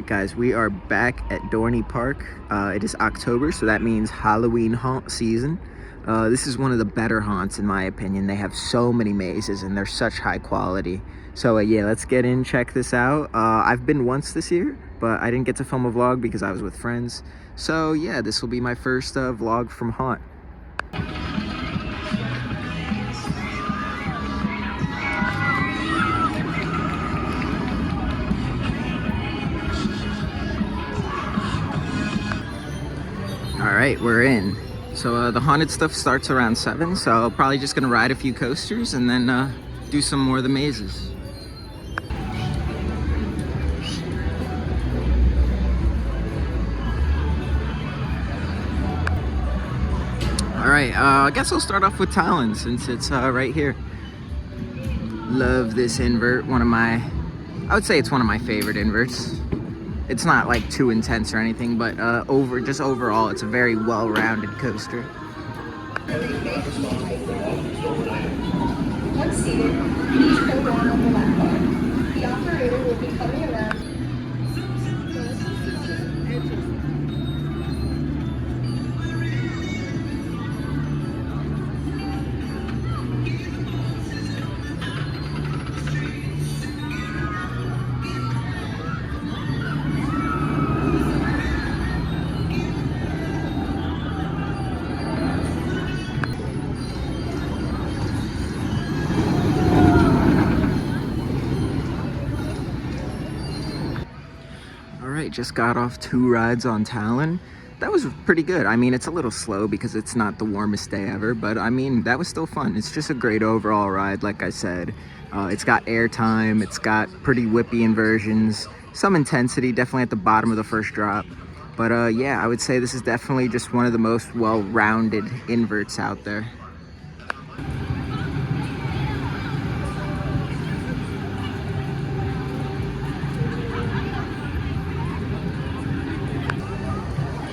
Alright guys, we are back at Dorney Park. It is October, so that means Halloween haunt season. This is one of the better haunts in my opinion. They have so many mazes and they're such high quality. So yeah, let's get in, check this out. I've been once this year, but I didn't get to film a vlog because I was with friends. So yeah, this will be my first vlog from haunt. Alright, we're in. So the haunted stuff starts around 7, so I'm probably just gonna ride a few coasters and then do some more of the mazes. Alright, I guess I'll start off with Talon since it's right here. Love this invert, I would say it's one of my favorite inverts. It's not like too intense or anything, but overall, it's a very well-rounded coaster. Once seated, please go down on the lap bar. The operator will be coming around. Just got off 2 rides on Talon. That was pretty good. I mean, it's a little slow because it's not the warmest day ever, but I mean, that was still fun. It's just a great overall ride, like I said. It's got airtime, it's got pretty whippy inversions, some intensity, definitely at the bottom of the first drop. But yeah, I would say this is definitely just one of the most well-rounded inverts out there.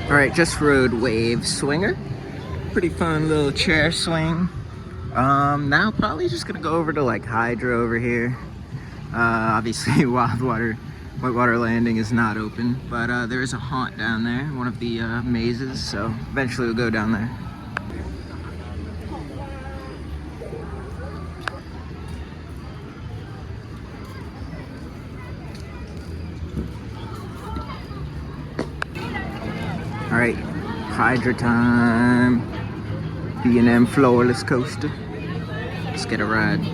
Alright, just rode Wave Swinger. Pretty fun little chair swing. Now probably just gonna go over to like Hydra over here. Obviously Whitewater Landing is not open, but there is a haunt down there, one of the mazes, so eventually we'll go down there. Alright, Hydra time. B&M floorless coaster. Let's get a ride.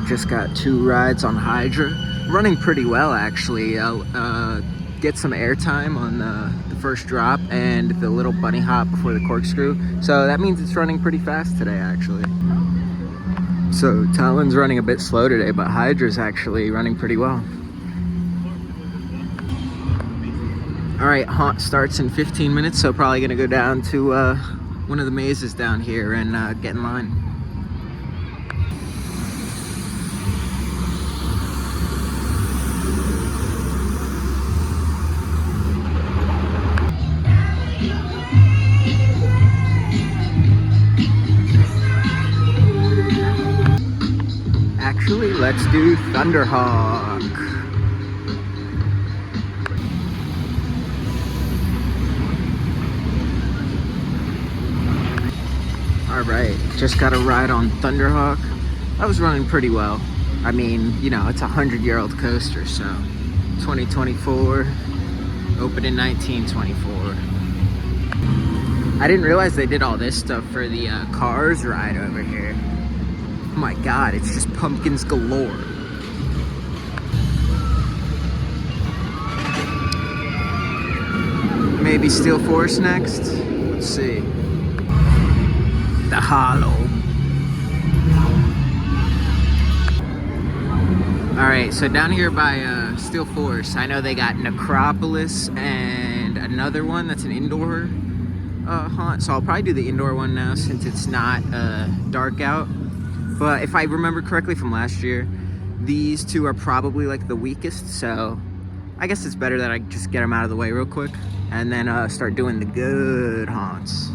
Just got 2 rides on Hydra. Running pretty well actually. I'll get some airtime on the first drop and the little bunny hop before the corkscrew. So that means it's running pretty fast today actually. So Talon's running a bit slow today, but Hydra's actually running pretty well. Alright, haunt starts in 15 minutes, so probably gonna go down to one of the mazes down here and get in line. Actually, let's do Thunderhawk. Alright, just got a ride on Thunderhawk. I was running pretty well. I mean, you know, it's a 100-year-old coaster, so 2024, opened in 1924. I didn't realize they did all this stuff for the Cars ride over here. Oh my god, it's just pumpkins galore. Maybe Steel Force next? Let's see. The Hollow. Alright, so down here by Steel Force, I know they got Necropolis and another one that's an indoor haunt, so I'll probably do the indoor one now since it's not dark out. But if I remember correctly from last year, these two are probably like the weakest, so I guess it's better that I just get them out of the way real quick and then start doing the good haunts.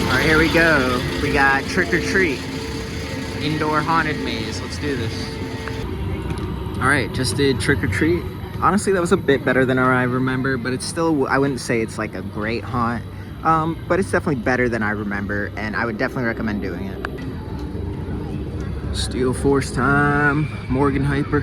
All right, here we go. We got Trick or Treat, indoor haunted maze. Let's do this. All right, just did Trick or Treat. Honestly, that was a bit better than I remember, but it's still, I wouldn't say it's like a great haunt, but it's definitely better than I remember, and I would definitely recommend doing it. Steel Force time, Morgan Hyper.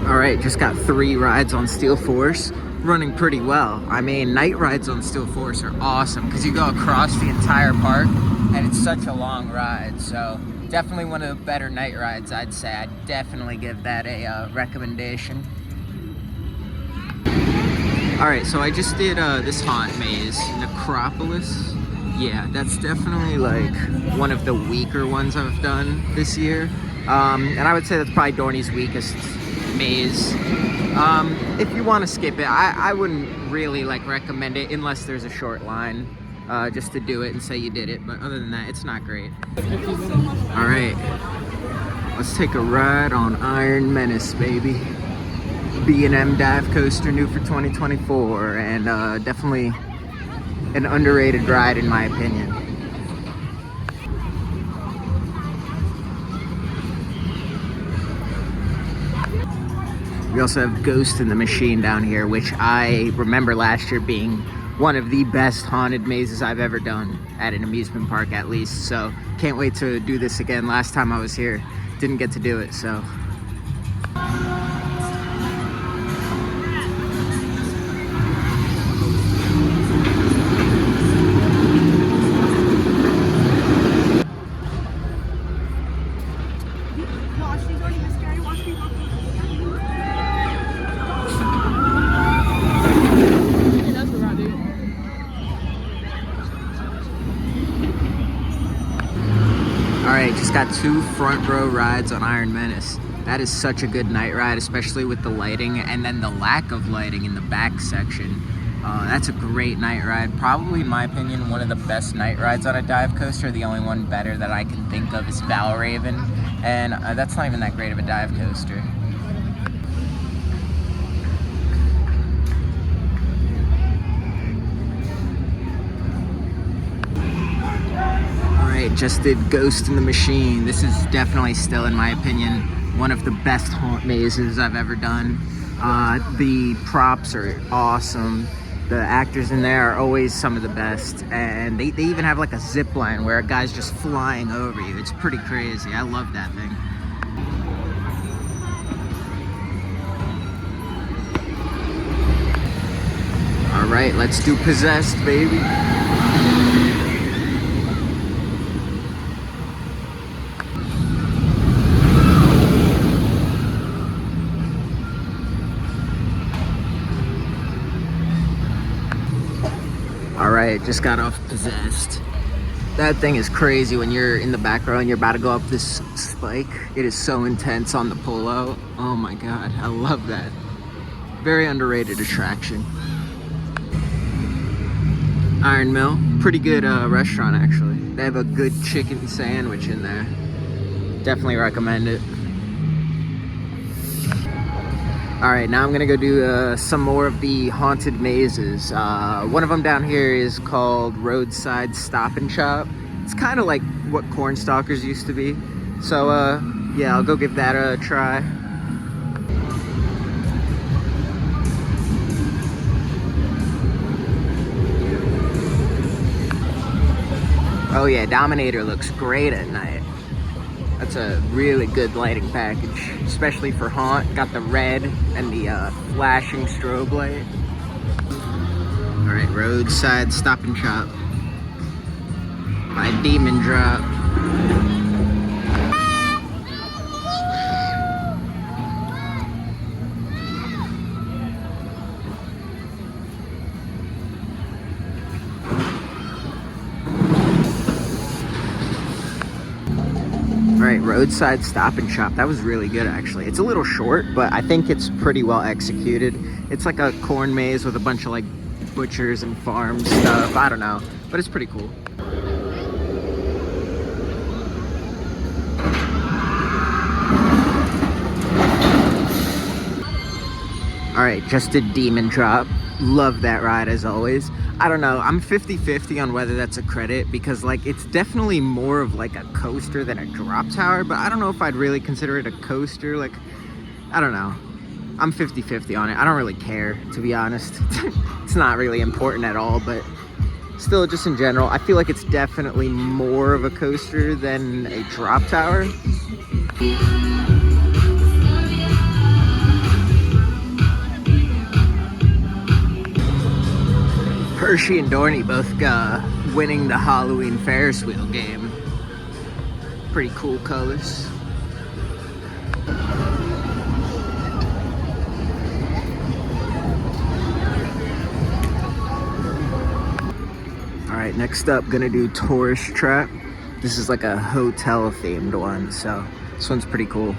All right, just got 3 rides on Steel Force, running pretty well. I mean, night rides on Steel Force are awesome because you go across the entire park and it's such a long ride. So definitely one of the better night rides, I'd say. I'd definitely give that a recommendation. All right, so I just did this haunt maze, Necropolis. Yeah, that's definitely like one of the weaker ones I've done this year. And I would say that's probably Dorney's weakest maze. If you want to skip it, I wouldn't really like recommend it unless there's a short line just to do it and say you did it, but other than that, it's not great. All right, let's take a ride on Iron Menace, baby. B&M dive coaster, new for 2024, and definitely an underrated ride in my opinion. We also have Ghost in the Machine down here, which I remember last year being one of the best haunted mazes I've ever done at an amusement park, at least. So can't wait to do this again. Last time I was here, didn't get to do it, so. Just got 2 front row rides on Iron Menace. That is such a good night ride, especially with the lighting and then the lack of lighting in the back section. That's a great night ride. Probably, in my opinion, one of the best night rides on a dive coaster. The only one better that I can think of is Valraven, and that's not even that great of a dive coaster. Just did Ghost in the Machine. This is definitely still, in my opinion, one of the best haunt mazes I've ever done. The props are awesome. The actors in there are always some of the best, and they even have like a zip line where a guy's just flying over you. It's pretty crazy. I love that thing. All right, let's do Possessed, baby. Alright, just got off Possessed. That thing is crazy when you're in the back row and you're about to go up this spike. It is so intense on the pull-out. Oh my god, I love that. Very underrated attraction. Iron Mill, pretty good restaurant actually. They have a good chicken sandwich in there. Definitely recommend it. Alright, now I'm gonna go do some more of the haunted mazes. One of them down here is called Roadside Stop and Shop. It's kind of like what Cornstalkers used to be. So yeah, I'll go give that a try. Oh yeah, Dominator looks great at night. That's a really good lighting package, especially for haunt. Got the red and the flashing strobe light. All right, Roadside Stop and Shop by Demon Drop. All right, roadside stop and shop. That was really good, actually. It's a little short, but I think it's pretty well executed. It's like a corn maze with a bunch of like butchers and farm stuff. I don't know, but it's pretty cool. All right, just a demon drop. Love that ride as always. I don't know, I'm 50-50 on whether that's a credit because like it's definitely more of like a coaster than a drop tower, but I don't know if I'd really consider it a coaster. Like, I don't know. I'm 50-50 on it. I don't really care, to be honest. It's not really important at all, but still, just in general, I feel like it's definitely more of a coaster than a drop tower. Hershey and Dorney both winning the Halloween Ferris wheel game. Pretty cool colors. Alright, next up, gonna do Tourist Trap. This is like a hotel themed one, so this one's pretty cool.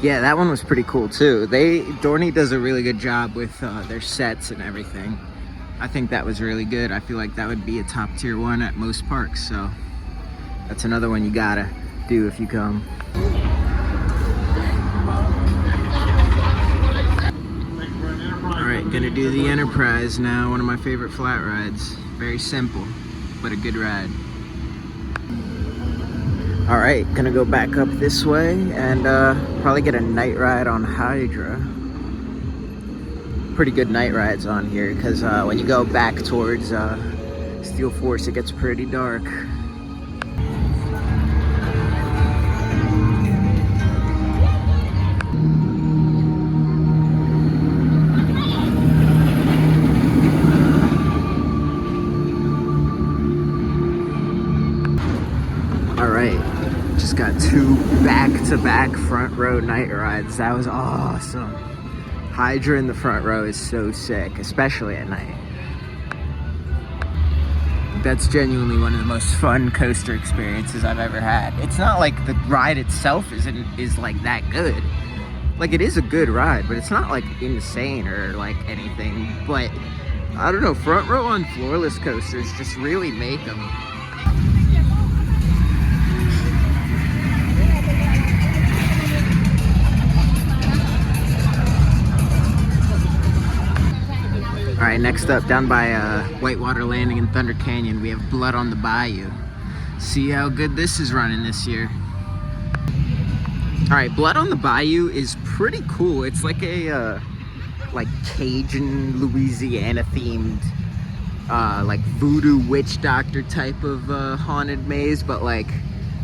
Yeah, that one was pretty cool too. Dorney does a really good job with their sets and everything. I think that was really good. I feel like that would be a top tier one at most parks, so that's another one you gotta do if you come. Alright, gonna do the Enterprise now, one of my favorite flat rides. Very simple, but a good ride. All right, gonna go back up this way and probably get a night ride on Hydra. Pretty good night rides on here because when you go back towards Steel Force, it gets pretty dark. Just got two back-to-back front row night rides. That was awesome. Hydra in the front row is so sick, especially at night. That's genuinely one of the most fun coaster experiences I've ever had. It's not like the ride itself is like that good. Like, it is a good ride, but it's not like insane or like anything. But I don't know, front row on floorless coasters just really make them. All right, next up, down by Whitewater Landing in Thunder Canyon, we have Blood on the Bayou. See how good this is running this year. All right, Blood on the Bayou is pretty cool. It's like a like Cajun, Louisiana themed, like voodoo witch doctor type of haunted maze. But like,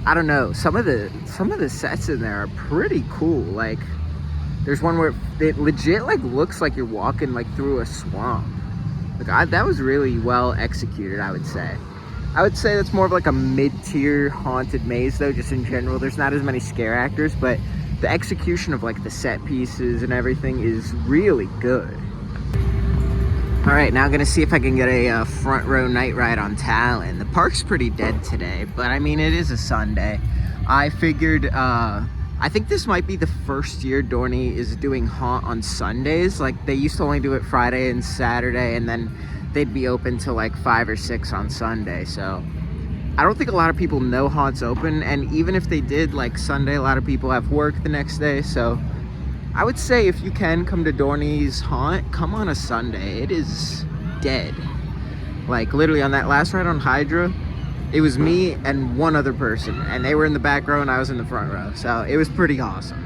I don't know, some of the sets in there are pretty cool. Like, there's one where it legit like looks like you're walking like through a swamp. Like, that was really well executed, I would say. I would say that's more of like a mid-tier haunted maze though, just in general. There's not as many scare actors, but the execution of like the set pieces and everything is really good. All right, now I'm gonna see if I can get a front row night ride on Talon. The park's pretty dead today, but I mean, it is a Sunday. I figured, I think this might be the first year Dorney is doing haunt on Sundays. Like, they used to only do it Friday and Saturday, and then they'd be open till like 5 or 6 on Sunday. So I don't think a lot of people know haunt's open, and even if they did, like Sunday, a lot of people have work the next day. So I would say if you can come to Dorney's haunt, come on a Sunday. It is dead. Like, literally on that last ride on Hydra, it was me and one other person, and they were in the back row and I was in the front row. So it was pretty awesome.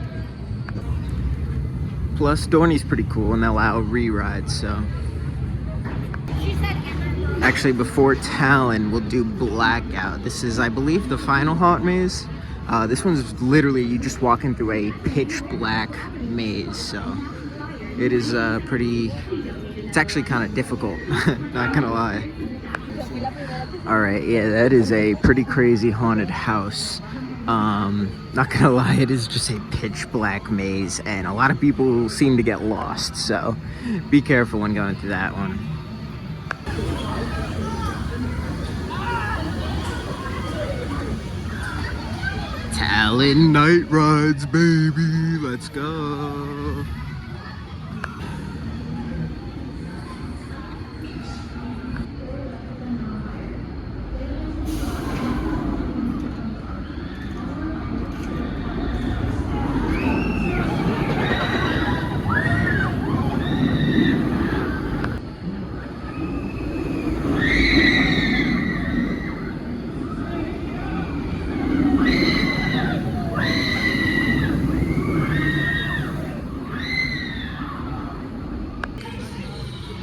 Plus, Dorney's pretty cool and they allow re-rides, so. Actually, before Talon, we'll do Blackout. This is, I believe, the final haunt maze. This one's literally you just walking through a pitch black maze, so it is it's actually kind of difficult, not gonna lie. All right, yeah, that is a pretty crazy haunted house. Not gonna lie, it is just a pitch black maze, and a lot of people seem to get lost, so be careful when going through that one. Talon night rides, baby, let's go.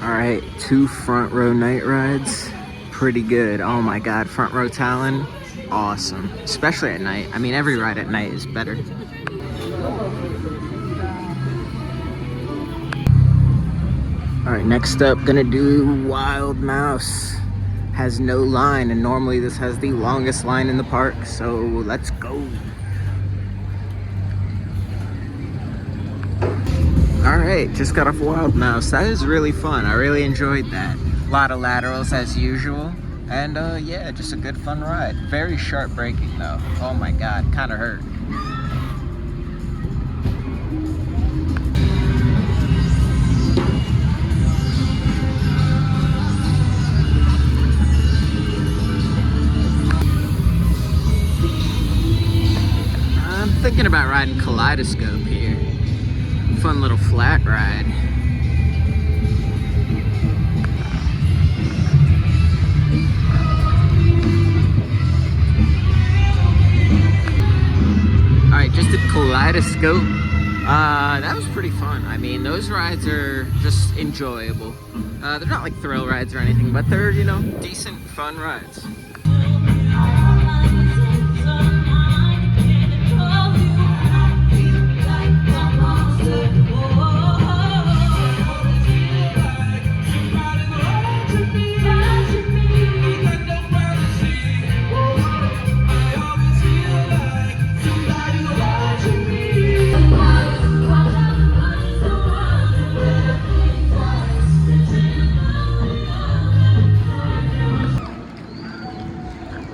Alright, 2 front row night rides. Pretty good. Oh my god, front row Talon, awesome. Especially at night. I mean, every ride at night is better. Alright, next up, gonna do Wild Mouse. Has no line, and normally this has the longest line in the park, so let's go. Alright, just got off Wild Mouse. That is really fun. I really enjoyed that. A lot of laterals as usual. And yeah, just a good fun ride. Very sharp braking though. Oh my god, kind of hurt. I'm thinking about riding Kaleidoscope here. Fun little flat ride. Alright, just did Kaleidoscope. That was pretty fun. I mean, those rides are just enjoyable. They're not like thrill rides or anything, but they're, you know, decent, fun rides.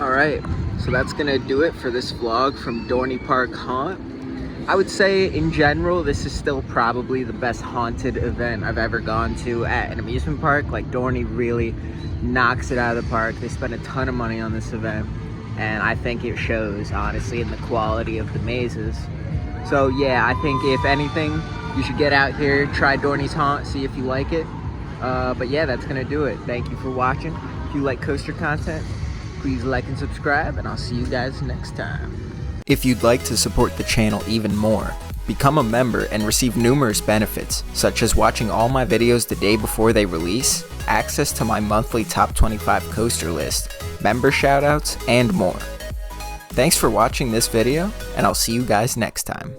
Alright, so that's gonna do it for this vlog from Dorney Park Haunt. I would say in general this is still probably the best haunted event I've ever gone to at an amusement park. Like, Dorney really knocks it out of the park. They spend a ton of money on this event, and I think it shows honestly in the quality of the mazes. So yeah, I think if anything you should get out here, try Dorney's Haunt, see if you like it. But yeah, that's gonna do it. Thank you for watching. If you like coaster content, please like and subscribe, and I'll see you guys next time. If you'd like to support the channel even more, become a member and receive numerous benefits, such as watching all my videos the day before they release, access to my monthly top 25 coaster list, member shoutouts, and more. Thanks for watching this video, and I'll see you guys next time.